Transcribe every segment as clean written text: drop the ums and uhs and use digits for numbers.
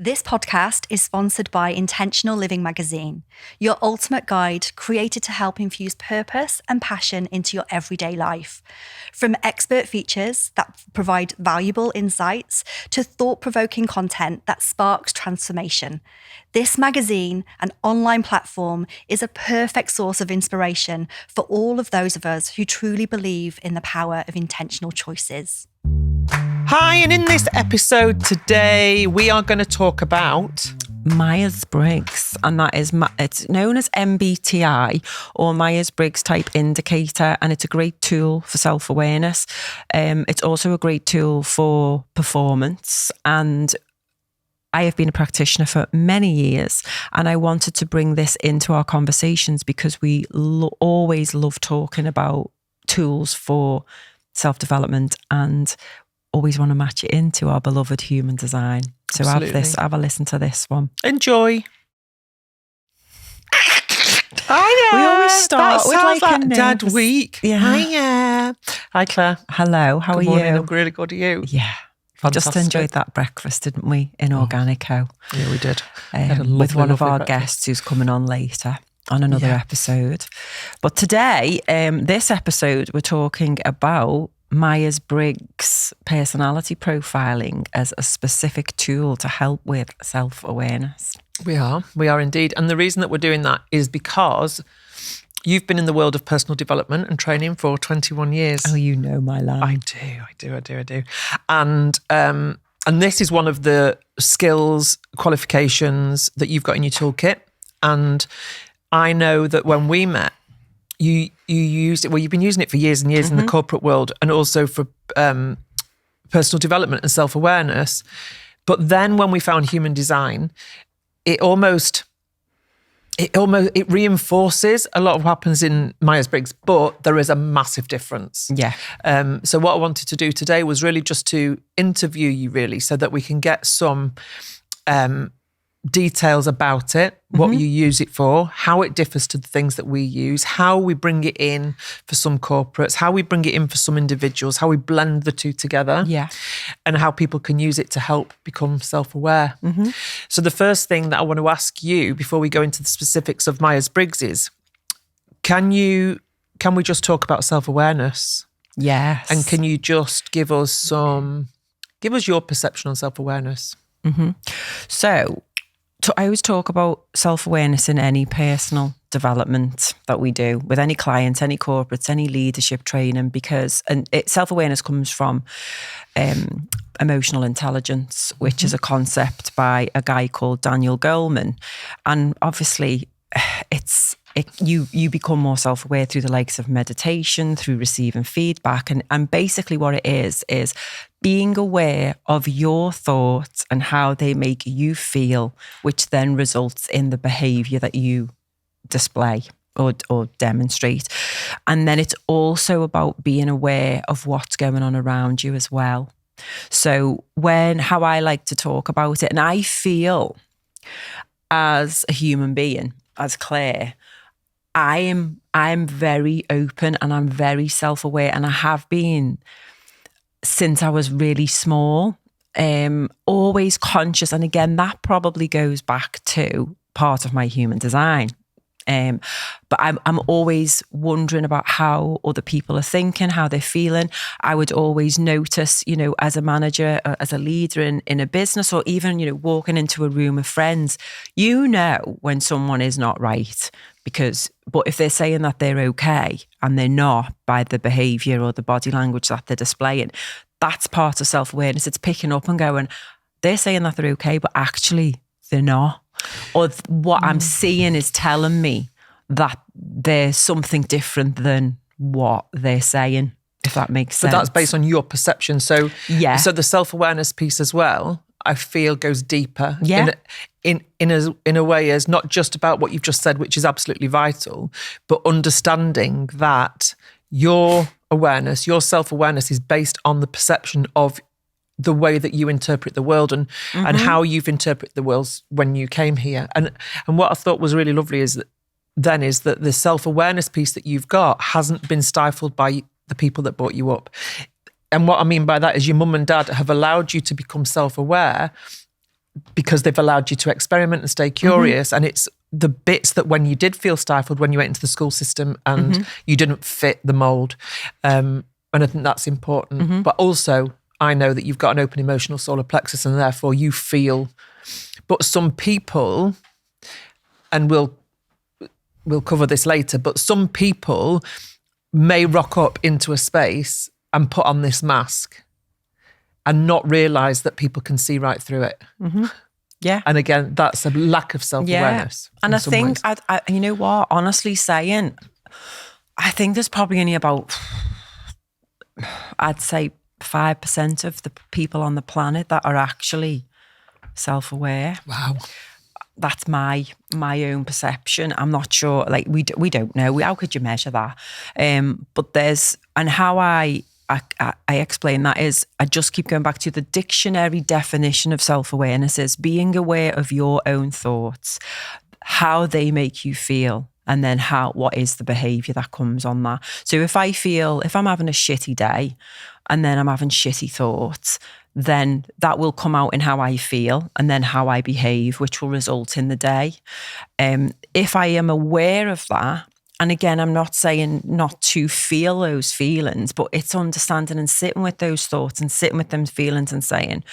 This podcast is sponsored by Intentional Living magazine, your ultimate guide created to help infuse purpose and passion into your everyday life. From expert features that provide valuable insights to thought-provoking content that sparks transformation, this magazine, an online platform, is a perfect source of inspiration for all of those of us who truly believe in the power of intentional choices. Hi, and in this episode today, we are going to talk about Myers Briggs, and that is it's known as MBTI or Myers Briggs Type Indicator, and it's a great tool for self-awareness. It's also a great tool for performance, and I have been a practitioner for many years, and I wanted to bring this into our conversations because we always love talking about tools for self-development and always want to match it into our beloved human design. So have a listen to this one. Enjoy. Hiya. We always start with like a Dad Week. Yeah. Hiya. Hi, Claire. Hello, how Good are morning. you? I'm really good. Are you? Yeah. We just enjoyed that breakfast, didn't we, in Organico? Yeah, we did. With one of our guests who's coming on later on another episode. But today, this episode, we're talking about Myers Briggs personality profiling as a specific tool to help with self-awareness. We are indeed. And the reason that we're doing that is because you've been in the world of personal development and training for 21 years. Oh, you know my life. I do. And this is one of the skills, qualifications that you've got in your toolkit. And I know that when we met, you used it, well, you've been using it for years and years in the corporate world and also for personal development and self-awareness. But then when we found human design, it reinforces a lot of what happens in Myers-Briggs, but there is a massive difference. Yeah. So what I wanted to do today was really just to interview you really so that we can get some details about it, what you use it for, how it differs to the things that we use, how we bring it in for some corporates, how we bring it in for some individuals, how we blend the two together, and how people can use it to help become self-aware. So the first thing that I want to ask you before we go into the specifics of Myers-Briggs is, can we just talk about self-awareness? Yes. And can you just give us your perception on self-awareness? So I always talk about self-awareness in any personal development that we do with any clients, any corporates, any leadership training, because self-awareness comes from emotional intelligence, which is a concept by a guy called Daniel Goleman. And obviously you become more self-aware through the likes of meditation, through receiving feedback. And basically what it is being aware of your thoughts and how they make you feel, which then results in the behavior that you display or demonstrate. And then it's also about being aware of what's going on around you as well. So how I like to talk about it, and I feel as a human being, as Claire, I'm very open and I'm very self-aware, and I have been since I was really small, always conscious. And again, that probably goes back to part of my human design. But I'm always wondering about how other people are thinking, how they're feeling. I would always notice, as a manager, as a leader in a business, or even, walking into a room of friends, when someone is not right. But if they're saying that they're okay and they're not by the behaviour or the body language that they're displaying, that's part of self-awareness. It's picking up and going, they're saying that they're okay, but actually they're not. Or what I'm seeing is telling me that there's something different than what they're saying, if that makes sense. But that's based on your perception. So, so the self-awareness piece as well, I feel goes deeper in a way as not just about what you've just said, which is absolutely vital, but understanding that your awareness, your self-awareness is based on the perception of the way that you interpret the world and how you've interpreted the world when you came here. And what I thought was really lovely is that the self-awareness piece that you've got hasn't been stifled by the people that brought you up. And what I mean by that is your mum and dad have allowed you to become self-aware because they've allowed you to experiment and stay curious. And it's the bits that when you did feel stifled, when you went into the school system and you didn't fit the mould. And I think that's important. But also, I know that you've got an open emotional solar plexus and therefore you feel, but some people, and we'll cover this later, but some people may rock up into a space and put on this mask and not realise that people can see right through it. Yeah. And again, that's a lack of self-awareness. Yeah. And I think, you know what, honestly saying, I think there's probably only about, I'd say 5% of the people on the planet that are actually self-aware. Wow. That's my own perception. I'm not sure, like we don't know. How could you measure that? But there's, and how I explain that is, I just keep going back to the dictionary definition of self-awareness is being aware of your own thoughts, how they make you feel, and then what is the behaviour that comes on that. So if I'm having a shitty day and then I'm having shitty thoughts, then that will come out in how I feel and then how I behave, which will result in the day. If I am aware of that, and again, I'm not saying not to feel those feelings, but it's understanding and sitting with those thoughts and sitting with those feelings and saying,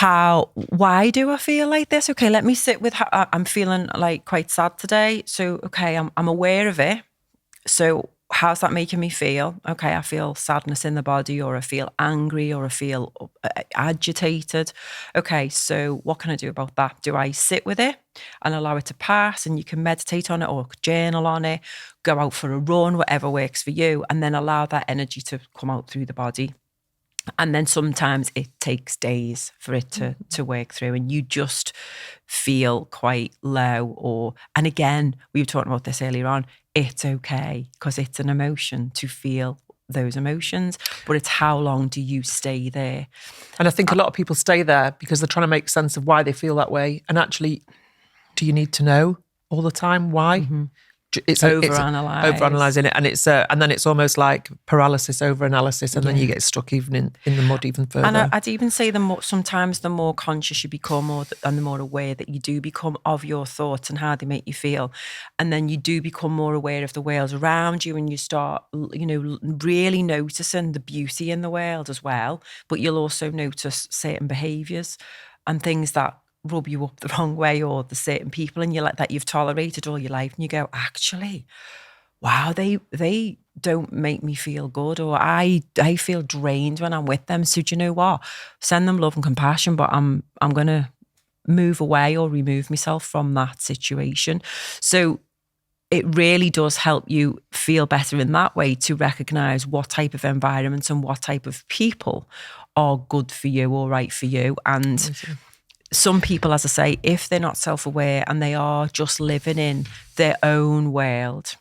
why do I feel like this? Okay, let me sit with how I'm feeling, like quite sad today. So, okay, I'm aware of it. So how's that making me feel? Okay, I feel sadness in the body, or I feel angry, or I feel agitated. Okay, so what can I do about that? Do I sit with it and allow it to pass, and you can meditate on it or journal on it, go out for a run, whatever works for you, and then allow that energy to come out through the body. And then sometimes it takes days for it to work through, and you just feel quite low. And again, we were talking about this earlier on, it's okay, because it's an emotion to feel those emotions, but it's how long do you stay there? And I think a lot of people stay there because they're trying to make sense of why they feel that way. And actually, do you need to know all the time why? It's overanalyzing it, and then it's almost like paralysis over analysis, and then you get stuck even in the mud even further. And I'd even say sometimes the more conscious you become, and the more aware that you do become of your thoughts and how they make you feel, and then you do become more aware of the world around you, and you start, really noticing the beauty in the world as well. But you'll also notice certain behaviours and things that rub you up the wrong way, or the certain people and that you've tolerated all your life, and you go, actually, wow, they don't make me feel good, or I feel drained when I'm with them. So do you know what? Send them love and compassion, but I'm going to move away or remove myself from that situation. So it really does help you feel better in that way, to recognise what type of environments and what type of people are good for you or right for you. And some people, as I say, if they're not self-aware and they are just living in their own world,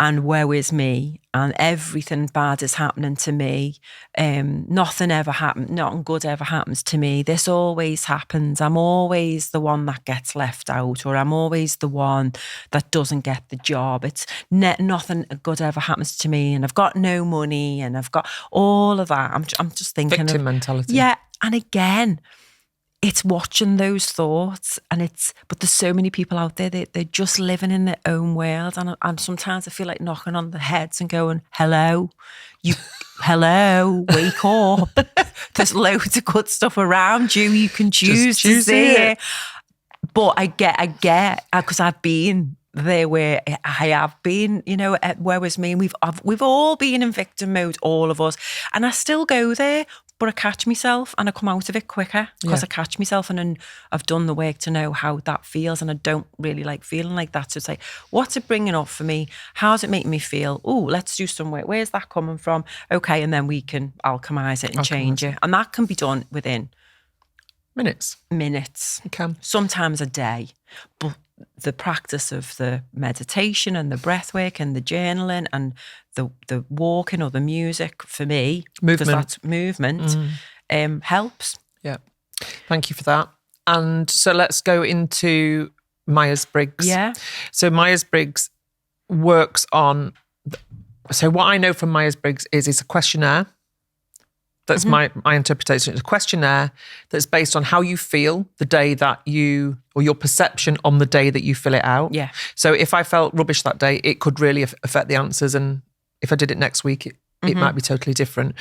and woe is me, and everything bad is happening to me, nothing good ever happens to me, this always happens, I'm always the one that gets left out, or I'm always the one that doesn't get the job, it's nothing good ever happens to me, and I've got no money, and I've got all of that. I'm just thinking victim mentality. Yeah, and again, it's watching those thoughts, but there's so many people out there, they're just living in their own world, and sometimes I feel like knocking on their heads and going, hello, wake up. There's loads of good stuff around you. You can choose to see it. But I get, because I've been there where I have been, where was me, and we've all been in victim mode, all of us, and I still go there. But I catch myself and I come out of it quicker, because I catch myself, and then I've done the work to know how that feels, and I don't really like feeling like that. So it's like, what's it bringing up for me? How's it making me feel? Oh, let's do some work. Where's that coming from? Okay, and then we can alchemize it and change it. And that can be done within minutes. It can. Sometimes a day. But the practice of the meditation and the breath work and the journaling and the walking or the music, for me, because that's movement, helps. Yeah. Thank you for that. And so let's go into Myers Briggs. Yeah. So Myers Briggs works on, so what I know from Myers Briggs is it's a questionnaire That's my interpretation. It's a questionnaire that's based on how you feel the day that or your perception on the day that you fill it out. Yeah. So if I felt rubbish that day, it could really affect the answers. And if I did it next week, it might be totally different.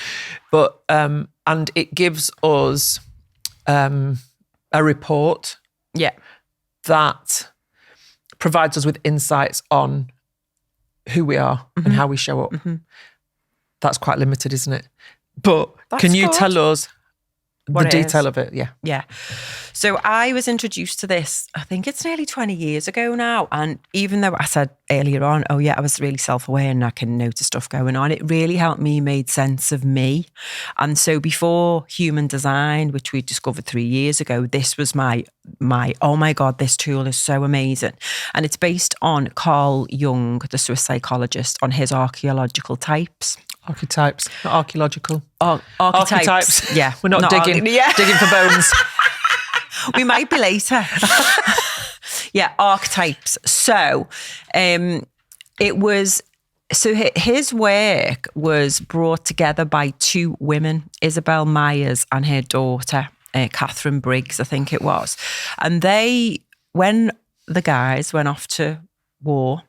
But, and it gives us a report that provides us with insights on who we are and how we show up. That's quite limited, isn't it? But can you tell us the detail of it? Yeah. Yeah. So I was introduced to this, I think it's nearly 20 years ago now. And even though I said earlier on, I was really self-aware and I can notice stuff going on, it really helped me make sense of me. And so before human design, which we discovered 3 years ago, this was my, oh my God, this tool is so amazing. And it's based on Carl Jung, the Swiss psychologist, on his archaeological types. Archetypes, not archaeological. Archetypes. Yeah. We're not digging for bones. We might be later. Yeah, archetypes. So his work was brought together by two women, Isabel Myers and her daughter, Catherine Briggs, I think it was. And when the guys went off to war,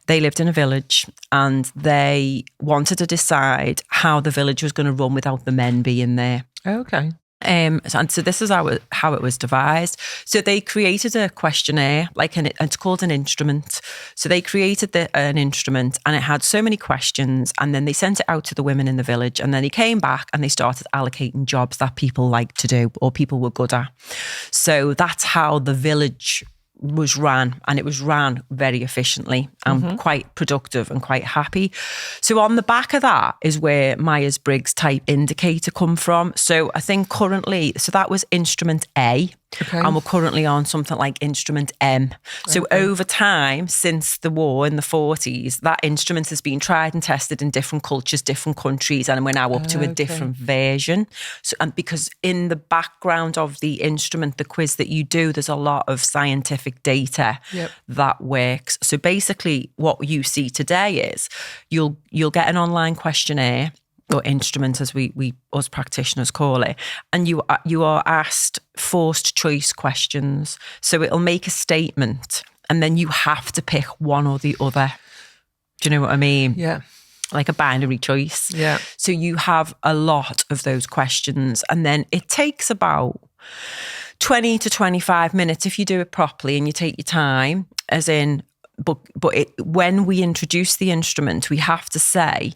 they lived in a village and they wanted to decide how the village was going to run without the men being there. Okay. And so this is how it was devised. So they created a questionnaire, it's called an instrument. So they created an instrument and it had so many questions, and then they sent it out to the women in the village, and then they came back and they started allocating jobs that people liked to do or people were good at. So that's how the village was ran, and it was ran very efficiently and quite productive and quite happy. So on the back of that is where Myers Briggs type indicator come from. So I think currently, so that was instrument A. Okay. And we're currently on something like instrument M. So over time, since the war in the 40s, that instrument has been tried and tested in different cultures, different countries, and we're now up to a different version. So, and because in the background of the instrument, the quiz that you do, there's a lot of scientific data that works. So basically what you see today is you'll get an online questionnaire, or instrument as we us practitioners call it, and you are asked forced choice questions. So it'll make a statement and then you have to pick one or the other. Do you know what I mean? Yeah. Like a binary choice. Yeah. So you have a lot of those questions, and then it takes about 20 to 25 minutes if you do it properly and you take your time, as in, but when we introduce the instrument, we have to say,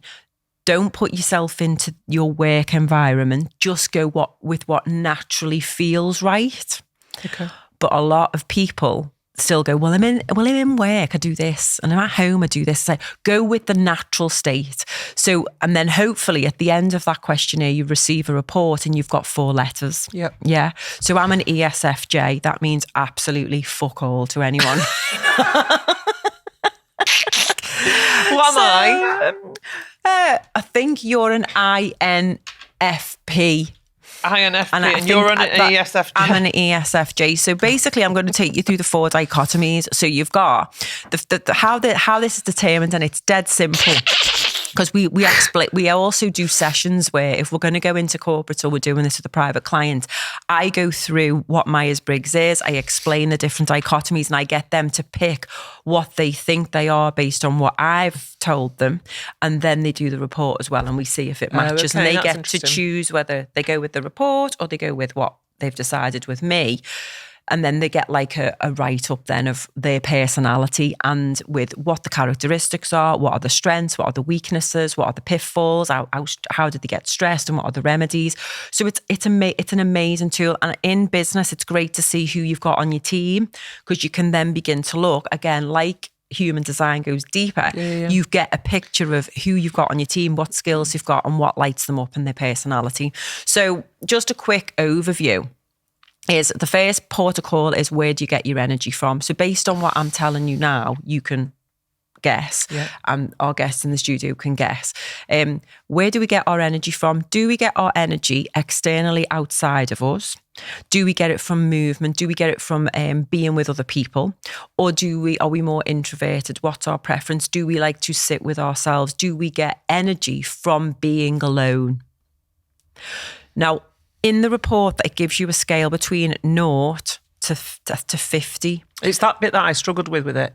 don't put yourself into your work environment. Just go with what naturally feels right. Okay. But a lot of people still go, I'm in work, I do this, and I'm at home, I do this. Like, go with the natural state. So, and then hopefully at the end of that questionnaire, you receive a report and you've got 4 letters. Yep. Yeah. So I'm an ESFJ. That means absolutely fuck all to anyone. What am I? I think you're an INFP. INFP, and you're an ESFJ. I'm an ESFJ. So basically, I'm going to take you through the 4 dichotomies. So you've got how this is determined, and it's dead simple. Because we also do sessions where if we're going to go into corporate or we're doing this with a private client, I go through what Myers-Briggs is, I explain the different dichotomies, and I get them to pick what they think they are based on what I've told them, and then they do the report as well, and we see if it matches, and they get to choose whether they go with the report or they go with what they've decided with me. And then they get like a write-up then of their personality and with what the characteristics are, what are the strengths, what are the weaknesses, what are the pitfalls, how did they get stressed, and what are the remedies. So it's an amazing tool. And in business, it's great to see who you've got on your team, because you can then begin to look, again, like human design goes deeper, you get a picture of who you've got on your team, what skills you've got, and what lights them up in their personality. So just a quick overview. Is the first port of call is, where do you get your energy from? So based on what I'm telling you now, you can guess, and our guests in the studio can guess. Where do we get our energy from? Do we get our energy externally outside of us? Do we get it from movement? Do we get it from being with other people? Or are we more introverted? What's our preference? Do we like to sit with ourselves? Do we get energy from being alone? Now, in the report, it gives you a scale between 0 to 50. It's that bit that I struggled with it.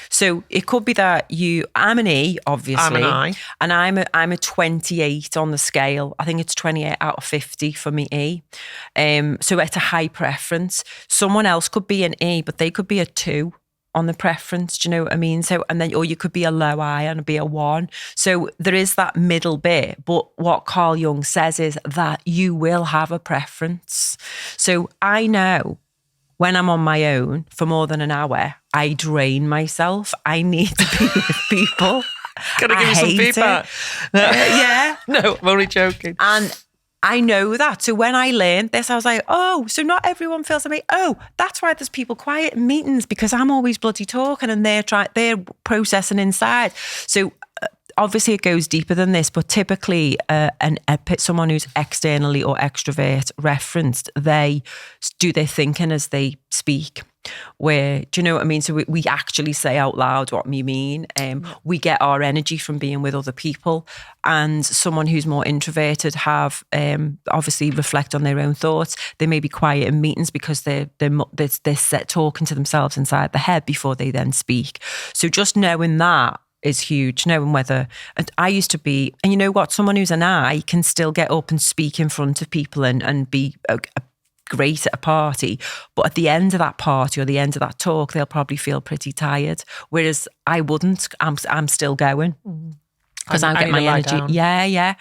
So it could be that I'm an E, obviously. I'm an I. And I'm a 28 on the scale. I think it's 28 out of 50 for me, E. So it's a high preference. Someone else could be an E, but they could be a 2 on the preference. Do you know what I mean? So, and then, or you could be a low I and be a 1. So there is that middle bit. But what Carl Jung says is that you will have a preference. So I know when I'm on my own for more than an hour, I drain myself. I need to be with people. Can I give you some feedback? Yeah. No, I'm only joking. And I know that. So when I learned this, I was like, oh, so not everyone feels like me. Oh, that's why there's people quiet in meetings, because I'm always bloody talking and they're processing inside. So obviously it goes deeper than this, but typically someone who's externally or extrovert referenced, they do their thinking as they speak. Where, do you know what I mean? So we actually say out loud what we mean. We get our energy from being with other people. And someone who's more introverted have obviously reflect on their own thoughts. They may be quiet in meetings because they're talking to themselves inside the head before they then speak. So just knowing that is huge, knowing whether, and I used to be, and you know what, someone who's an I can still get up and speak in front of people and be great at a party, but at the end of that party or the end of that talk, they'll probably feel pretty tired, whereas I wouldn't. I'm still going. Because I'll get my energy. Yeah.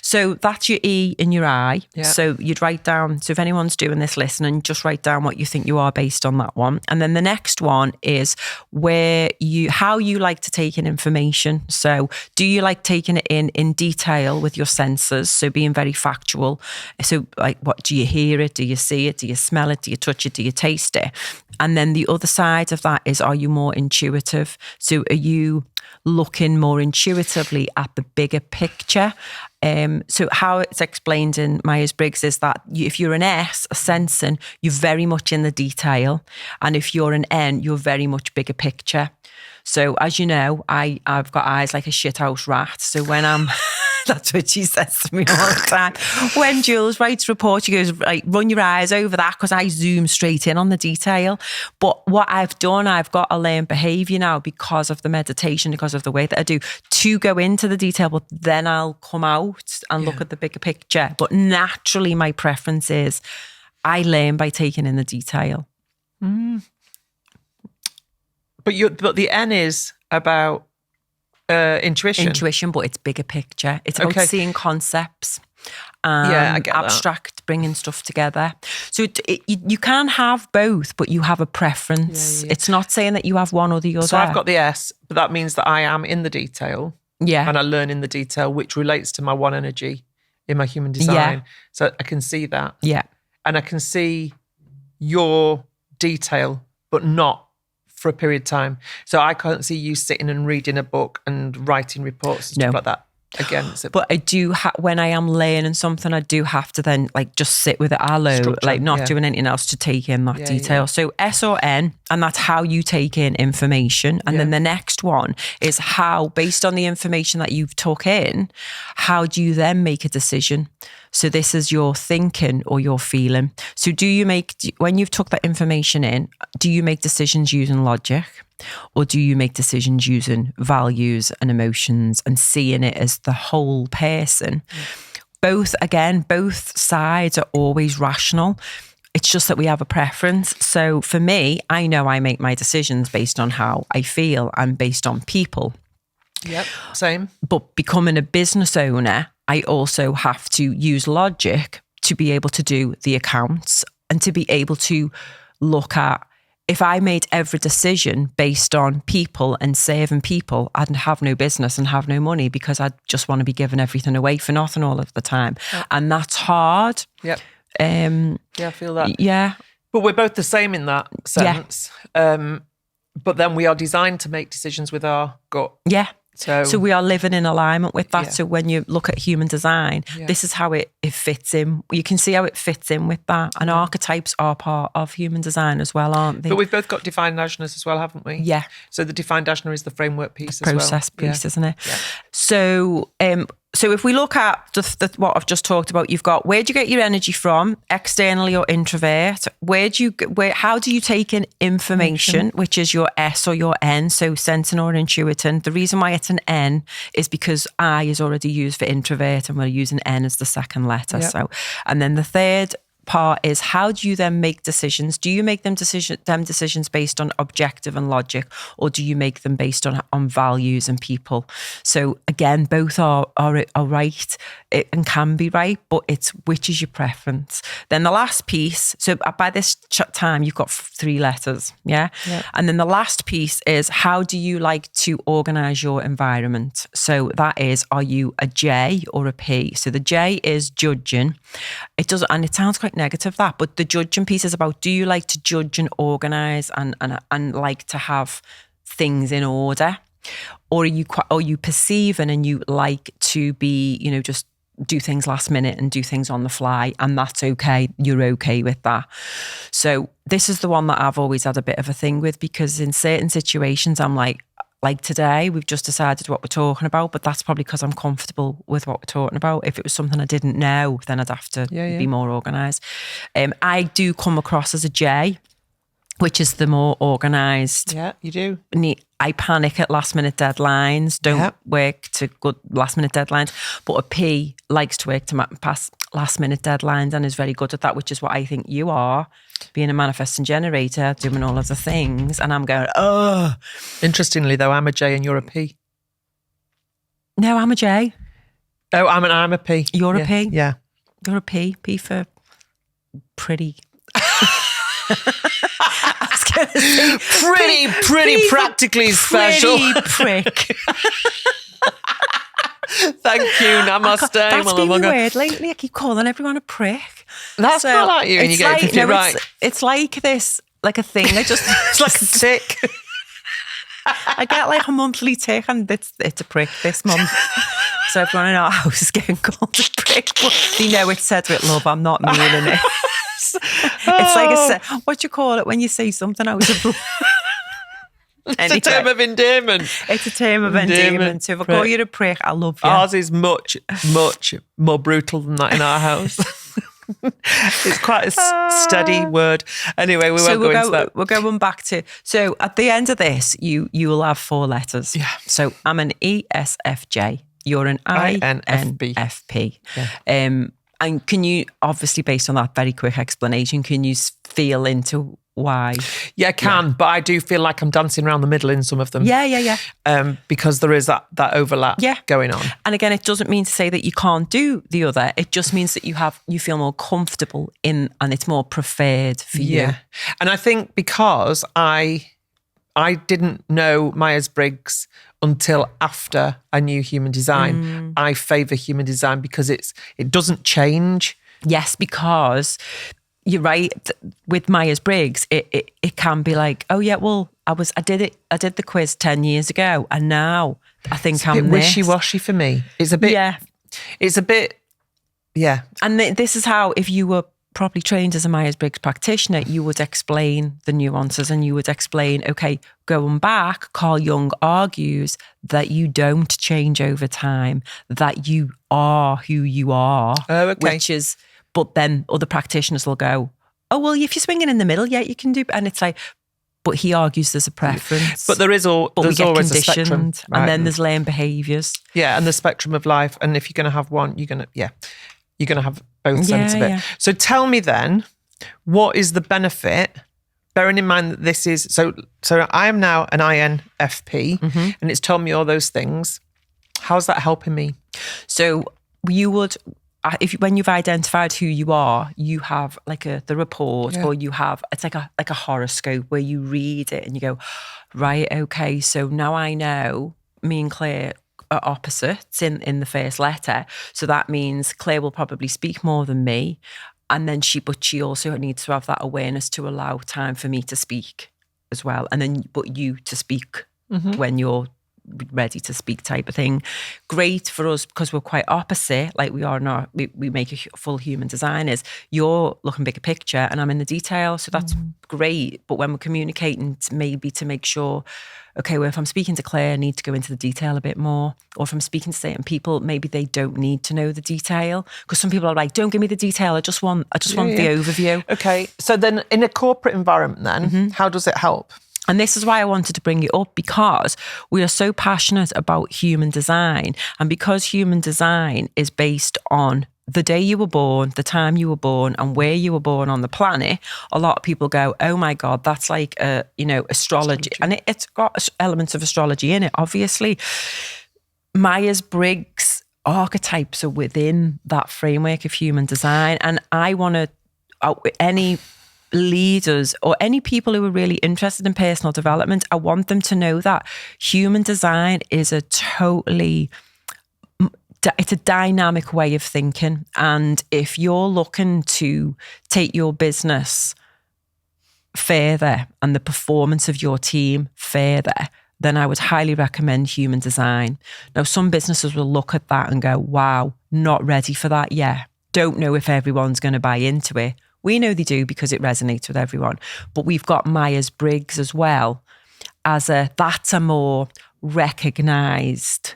So that's your E in your I. Yeah. So you'd write down, so if anyone's doing this listening, just write down what you think you are based on that one. And then the next one is how you like to take in information. So do you like taking it in detail with your senses? So being very factual. So like, what do you hear it? Do you see it? Do you smell it? Do you touch it? Do you taste it? And then the other side of that is, are you more intuitive? So are you looking more intuitively at the bigger picture? So how it's explained in Myers Briggs is that if you're an S, a sensing, you're very much in the detail. And if you're an N, you're very much bigger picture. So as you know, I've got eyes like a shithouse rat. So when I'm... That's what she says to me all the time. When Jules writes a report, she goes, like, run your eyes over that, because I zoom straight in on the detail. But what I've done, I've got a learned behaviour now because of the meditation, because of the way that I do, to go into the detail, but then I'll come out and look at the bigger picture. But naturally, my preference is I learn by taking in the detail. But the N is about... intuition, but it's bigger picture. It's about seeing concepts, I get abstract, bringing stuff together. So you can have both, but you have a preference. It's not saying that you have one or the other. So I've got the S, but that means that I am in the detail. Yeah, and I learn in the detail, which relates to my one energy in my human design. Yeah. So I can see that. Yeah, and I can see your detail, but not for a period of time. So I can't see you sitting and reading a book and writing reports and stuff like that. Again, but I do when I am learning something, I do have to then like just sit with it alone, like not doing anything else to take in that detail. Yeah. So S or N, and that's how you take in information. And then the next one is how, based on the information that you've took in, how do you then make a decision? So this is your thinking or your feeling. So when you've took that information in, do you make decisions using logic? Or do you make decisions using values and emotions and seeing it as the whole person? Both sides are always rational. It's just that we have a preference. So for me, I know I make my decisions based on how I feel and based on people. Yep, same. But becoming a business owner, I also have to use logic to be able to do the accounts and to be able to look at, if I made every decision based on people and saving people, I'd have no business and have no money, because I'd just want to be giving everything away for nothing all of the time. Yep. And that's hard. Yep. I feel that. Yeah. But we're both the same in that sense. Yeah. But then we are designed to make decisions with our gut. Yeah. So we are living in alignment with that. Yeah. So when you look at human design, this is how it fits in. You can see how it fits in with that. And archetypes are part of human design as well, aren't they? But we've both got defined agendas as well, haven't we? Yeah. So the defined agenda is the framework piece as well. Process piece, isn't it? Yeah. So So if we look at what I've just talked about, you've got, where do you get your energy from, externally or introvert? How do you take in information, which is your S or your N, so sensing or intuiting? The reason why it's an N is because I is already used for introvert and we're using N as the second letter. Yep. So, and then the third part is, how do you then make decisions? Do you make them decisions based on objective and logic, or do you make them based on values and people? So again, both are right and can be right, but it's which is your preference. Then the last piece, so by this time you've got 3 letters, yeah? Yep. And then the last piece is, how do you like to organize your environment? So that is, are you a J or a P? So the J is judging. It sounds quite negative, that, but the judging piece is about, do you like to judge and organize and like to have things in order, or are you perceiving and you like to be, just do things last minute and do things on the fly, and that's okay, you're okay with that. So this is the one that I've always had a bit of a thing with, because in certain situations I'm like today, we've just decided what we're talking about, but that's probably because I'm comfortable with what we're talking about. If it was something I didn't know, then I'd have to be more organised. I do come across as a J, which is the more organised. Yeah, you do. I panic at last minute deadlines, don't work to good last minute deadlines, but a P likes to work to pass last minute deadlines and is very good at that, which is what I think you are, being a manifesting generator, doing all of the things. And I'm going, oh. Interestingly though, I'm a J and you're a P. No, I'm a J. Oh, I'm a P. You're a P? Yeah. You're a P. P for pretty. Pretty practically special. Pretty prick. Thank you, namaste. That's been weird lately. I keep calling everyone a prick. That's not like you, and you get it right. It's like this, like a thing. It's like a tick. I get like a monthly tick, and it's a prick this month. So everyone in our house is getting called a prick. But they know it's said with love. I'm not meaning it. It's like what do you call it when you say something out of love? It's a term of endearment. It's a term of endearment. So if I call you a prick, I love you. Ours is much more brutal than that in our house. It's quite a steady word. Anyway, we won't go into that. We're going back to, so at the end of this, you will have 4 letters. Yeah. So I'm an ESFJ. You're an INFP. Yeah. And can you, obviously based on that very quick explanation, can you feel into why? Yeah, I can, but I do feel like I'm dancing around the middle in some of them. Yeah. Because there is that overlap going on. And again, it doesn't mean to say that you can't do the other. It just means that you feel more comfortable in, and it's more preferred for you. Yeah. And I think because I didn't know Myers Briggs until after I knew human design. I favour human design because it doesn't change. Yes, because you're right. With Myers Briggs, it can be like, oh yeah, well, I did the quiz 10 years ago, and now I think I'm wishy-washy for me. It's a bit. Yeah. It's a bit. Yeah. And this is how, if you were properly trained as a Myers Briggs practitioner, you would explain the nuances, and you would explain, okay, going back, Carl Jung argues that you don't change over time, that you are who you are. Oh, okay. Which is, but then other practitioners will go, oh, well, if you're swinging in the middle, yeah, you can do, and it's like, but he argues there's a preference. But there's always a spectrum. Right? And then there's learned behaviours. Yeah, and the spectrum of life. And if you're going to have one, you're going to have both sides of it. Yeah. So tell me then, what is the benefit, bearing in mind that this is, so I am now an INFP, and it's told me all those things. How's that helping me? So you would, when you've identified who you are, you have like the report, or you have, it's like a horoscope where you read it and you go, right, okay, so now I know me and Claire are opposites in the first letter. So that means Claire will probably speak more than me. And then she also needs to have that awareness to allow time for me to speak as well. And then, but you to speak when you're ready to speak type of thing. Great for us because we're quite opposite, like we are not, we make a full human design is you're looking bigger picture and I'm in the detail. So that's great. But when we're communicating, maybe to make sure, okay, well, if I'm speaking to Claire, I need to go into the detail a bit more. Or if I'm speaking to certain people, maybe they don't need to know the detail. Because some people are like, don't give me the detail. I just want the overview. Okay. So then in a corporate environment then, how does it help? And this is why I wanted to bring it up, because we are so passionate about human design. And because human design is based on the day you were born, the time you were born, and where you were born on the planet, a lot of people go, oh my God, that's like, astrology. And it's got elements of astrology in it, obviously. Myers Briggs archetypes are within that framework of human design. And I want to, any leaders or any people who are really interested in personal development, I want them to know that human design is it's a dynamic way of thinking. And if you're looking to take your business further and the performance of your team further, then I would highly recommend human design. Now, some businesses will look at that and go, wow, not ready for that yet. Don't know if everyone's going to buy into it. We know they do because it resonates with everyone. But we've got Myers Briggs as well that's a more recognised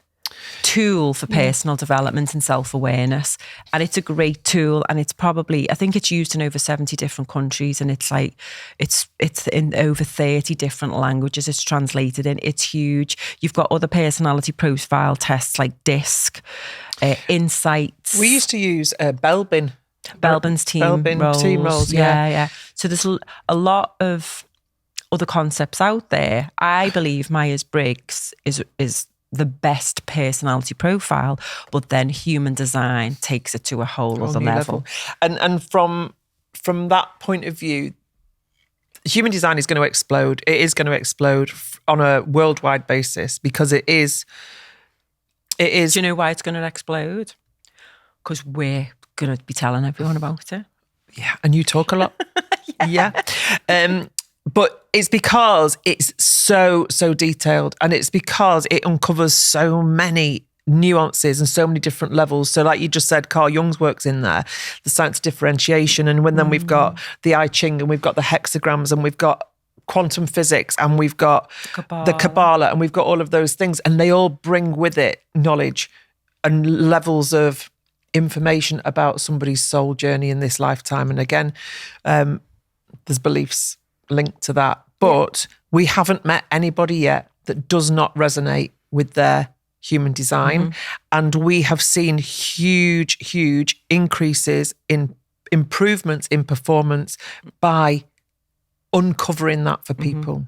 tool for personal development and self-awareness. And it's a great tool. And it's probably, I think it's used in over 70 different countries. And it's like, it's in over 30 different languages it's translated in. It's huge. You've got other personality profile tests like DISC, Insights. We used to use Belbin's team roles. Yeah. So there's a lot of other concepts out there. I believe Myers-Briggs is the best personality profile, but then human design takes it to a whole other level. And from that point of view, human design is going to explode. It is going to explode on a worldwide basis because it is. Do you know why it's going to explode? Because we're going to be telling everyone about it. Yeah, and you talk a lot. Yeah. But it's because it's so detailed, and it's because it uncovers so many nuances and so many different levels. So like you just said, Carl Jung's work's in there, the science of differentiation, and then we've got the I Ching, and we've got the hexagrams, and we've got quantum physics, and we've got the Kabbalah, and we've got all of those things, and they all bring with it knowledge and levels of information about somebody's soul journey in this lifetime. And again, there's beliefs linked to that. But we haven't met anybody yet that does not resonate with their human design. And we have seen huge increases in improvements in performance by uncovering that for people.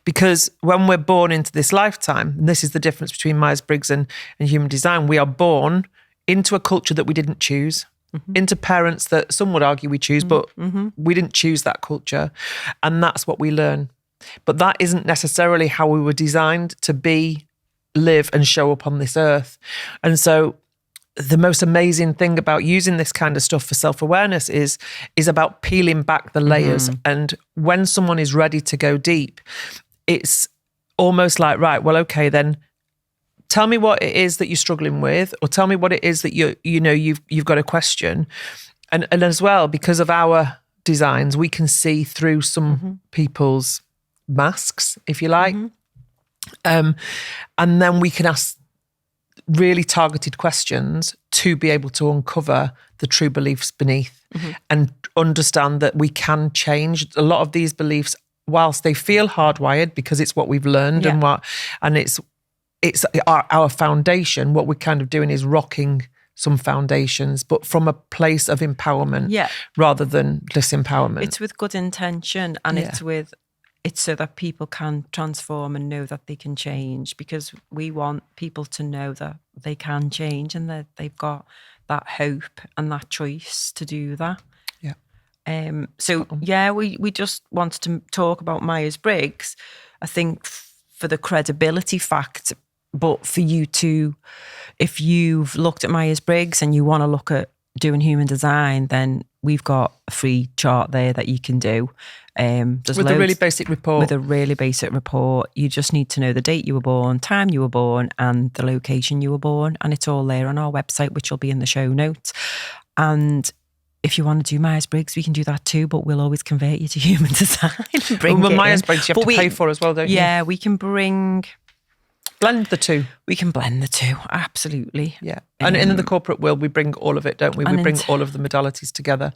Because when we're born into this lifetime, and this is the difference between Myers-Briggs and human design, we are born into a culture that we didn't choose, into parents that some would argue we choose, but we didn't choose that culture. And that's what we learn. But that isn't necessarily how we were designed to be, live and show up on this earth. And so the most amazing thing about using this kind of stuff for self-awareness is about peeling back the layers. And when someone is ready to go deep, it's almost like, right, well, okay, then tell me what it is that you're struggling with, or tell me what it is that you've got a question. And as well, because of our designs, we can see through some people's masks, if you like. And then we can ask really targeted questions to be able to uncover the true beliefs beneath and understand that we can change a lot of these beliefs whilst they feel hardwired because it's what we've learned and it's our foundation. What we're kind of doing is rocking some foundations, but from a place of empowerment rather than disempowerment. It's with good intention, and it's so that people can transform and know that they can change, because we want people to know that they can change and that they've got that hope and that choice to do that. We just wanted to talk about Myers-Briggs, I think, for the credibility fact. But for you to, if you've looked at Myers-Briggs and you want to look at doing human design, then we've got a free chart there that you can do. With a really basic report. With a really basic report. You just need to know the date you were born, time you were born, and the location you were born. And it's all there on our website, which will be in the show notes. And if you want to do Myers Briggs, we can do that too, but we'll always convert you to human design. Myers Briggs you have to pay for as well, don't you? Yeah, we can blend the two. We can blend the two, absolutely. Yeah. And in the corporate world, we bring all of it, don't we? We bring all of the modalities together,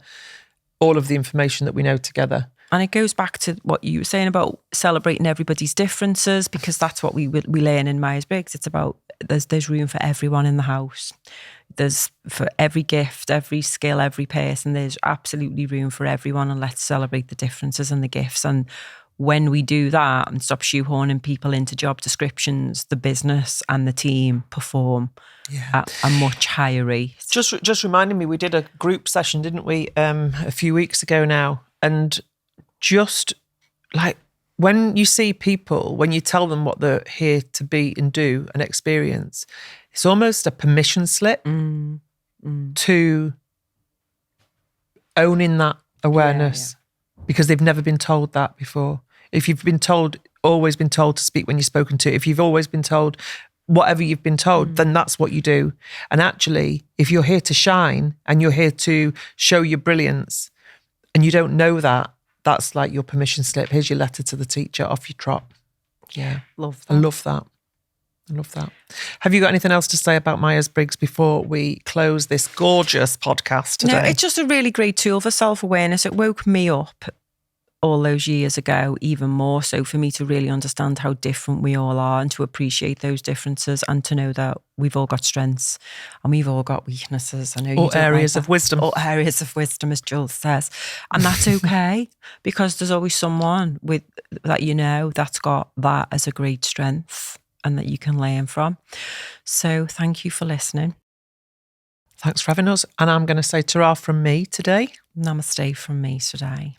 all of the information that we know together. And it goes back to what you were saying about celebrating everybody's differences, because that's what we learn in Myers Briggs. It's about there's room for everyone in the house. There's for every gift, every skill, every person. There's absolutely room for everyone, and let's celebrate the differences and the gifts. And when we do that and stop shoehorning people into job descriptions, the business and the team perform at a much higher rate. Just reminding me, we did a group session, didn't we, a few weeks ago now, and just like when you see people, when you tell them what they're here to be and do and experience, it's almost a permission slip to owning that awareness because they've never been told that before. If you've been told, always been told to speak when you're spoken to, if you've always been told whatever you've been told, then that's what you do. And actually, if you're here to shine and you're here to show your brilliance and you don't know that, that's like your permission slip. Here's your letter to the teacher, off you trot. Yeah. Love that. I love that. Have you got anything else to say about Myers Briggs before we close this gorgeous podcast today? No, it's just a really great tool for self-awareness. It woke me up all those years ago, even more so, for me to really understand how different we all are and to appreciate those differences and to know that we've all got strengths and we've all got weaknesses. I know all areas of wisdom. All areas of wisdom, as Jules says. And that's okay because there's always someone that you know that's got that as a great strength and that you can learn from. So thank you for listening. Thanks for having us. And I'm going to say ta-ra from me today. Namaste from me today.